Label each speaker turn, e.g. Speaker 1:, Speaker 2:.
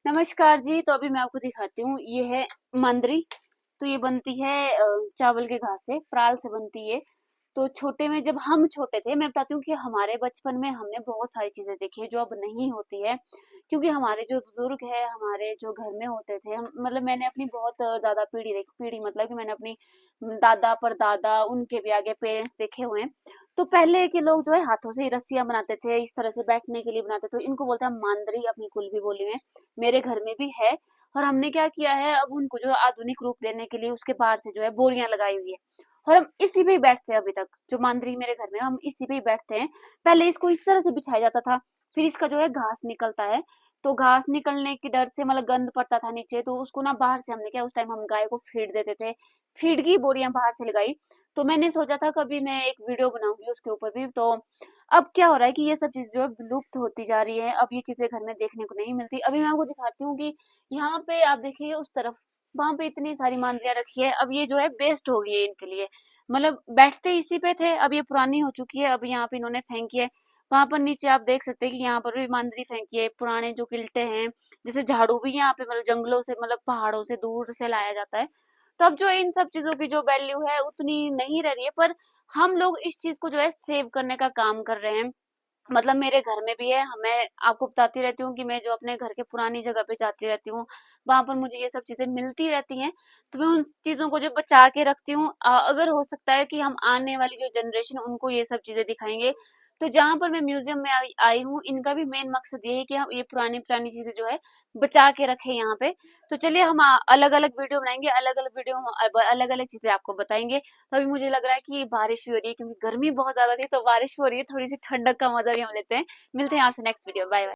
Speaker 1: नमस्कार जी। तो अभी मैं आपको दिखाती हूँ, ये है मंदरी। तो ये बनती है चावल के घास से, पराल से बनती है। तो छोटे में जब हम छोटे थे, मैं बताती हूँ कि हमारे बचपन में हमने बहुत सारी चीजें देखी है जो अब नहीं होती है। क्योंकि हमारे जो बुजुर्ग है, हमारे जो घर में होते थे, मतलब मैंने अपनी बहुत ज्यादा पीढ़ी देखी। पीढ़ी मतलब कि मैंने अपनी दादा परदादा, उनके भी आगे पेरेंट्स देखे हुए हैं। तो पहले के लोग जो है हाथों से ही रस्सियां बनाते थे, इस तरह से बैठने के लिए बनाते थे। तो इनको बोलते हैं मांदरी अपनी कुल भी बोली में। मेरे घर में भी है। और हमने क्या किया है, अब उनको जो आधुनिक रूप देने के लिए उसके बाहर से जो है बोरियां लगाई हुई है। और हम इसी पे ही बैठते हैं अभी तक। जो मांदरी मेरे घर में है, हम इसी पे ही बैठते हैं। पहले इसको इस तरह से बिछाया जाता था। फिर इसका जो है घास निकलता है। तो घास निकलने के डर से मतलब गंद पड़ता था नीचे, तो उसको ना बाहर से हमने क्या, उस टाइम हम गाय को फीड देते थे। फीड की बोरियां बाहर से लगाई। तो मैंने सोचा था कभी मैं एक वीडियो बनाऊंगी उसके ऊपर भी। तो अब क्या हो रहा है कि ये सब चीज जो है विलुप्त होती जा रही है। अब ये चीजें घर में देखने को नहीं मिलती। अभी मैं आपको दिखाती हूँ कि यहाँ पे आप देखिए उस तरफ, वहां पे इतनी सारी मांदरियां रखी है। अब ये जो है वेस्ट हो गई है इनके लिए। मतलब बैठते इसी पे थे, अब ये पुरानी हो चुकी है, अब यहाँ पे इन्होंने फेंकी है। वहां पर नीचे आप देख सकते हैं कि यहाँ पर भी मांदरी फेंकी है। पुराने जो किल्टे हैं, जैसे झाड़ू भी यहाँ पे मतलब जंगलों से, मतलब पहाड़ों से दूर से लाया जाता है। तो अब जो इन सब चीजों की जो वैल्यू है उतनी नहीं रह रही है। पर हम लोग इस चीज को जो है सेव करने का काम कर रहे हैं। मतलब मेरे घर में भी है। मैं आपको बताती रहती हूँ कि मैं जो अपने घर के पुरानी जगह पे जाती रहती हूँ, वहां पर मुझे ये सब चीजें मिलती रहती हैं। तो मैं उन चीजों को जो बचा के रखती हूँ। अगर हो सकता है कि हम आने वाली जो जनरेशन उनको ये सब चीजें दिखाएंगे। तो जहां पर मैं म्यूजियम में आई हूँ, इनका भी मेन मकसद ये है कि हम ये पुरानी पुरानी चीजें जो है बचा के रखें यहाँ पे। तो चलिए हम अलग अलग वीडियो बनाएंगे, अलग अलग वीडियो अलग अलग चीजें आपको बताएंगे। तो अभी मुझे लग रहा है कि बारिश भी हो रही है, क्योंकि गर्मी बहुत ज्यादा थी। तो बारिश भी हो रही है, थोड़ी सी ठंडक का मजा भी हम लेते हैं। मिलते हैं यहाँ से नेक्स्ट वीडियो। Bye bye.